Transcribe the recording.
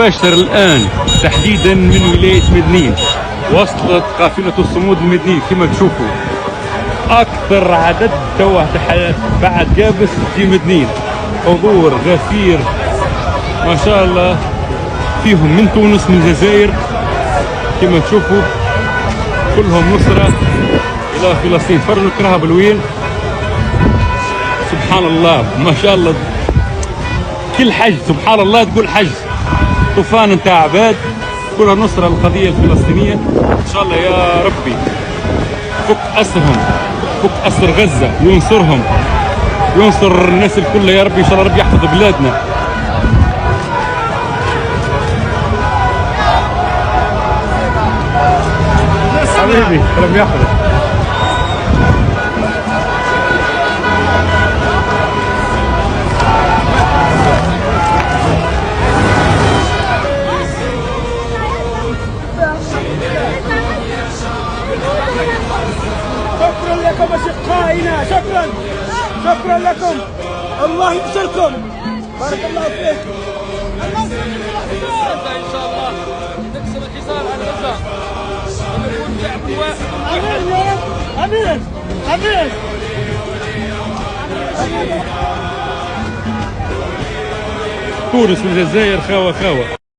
مباشر الآن تحديدا من ولاية مدنين. وصلت قافلة الصمود المدني كما تشوفوا، أكثر عدد توه بعد جابس في مدنين. حضور غفير ما شاء الله، فيهم من تونس من الجزائر كما تشوفوا، كلهم نصرة إلى فلسطين. فرجوا الكرهب الوين، سبحان الله ما شاء الله. كل حج سبحان الله تقول حج، طوفان نتاع عباد، كلها نصرة للقضية الفلسطينية. إن شاء الله يا ربي فك أسرهم، فك أسر غزة، ينصرهم، ينصر الناس الكل يا ربي. إن شاء الله ربي يحفظ بلادنا. حبيبي ربي يحفظك. شكرا لكم أشقائنا، شكرا لكم، الله ينصركم، بارك الله فيك. ان شاء الله نكسر الحصار على غزه ونكون شعب واحد. امين يا رب، امين امين. تونس والجزائر خاوة خاوة.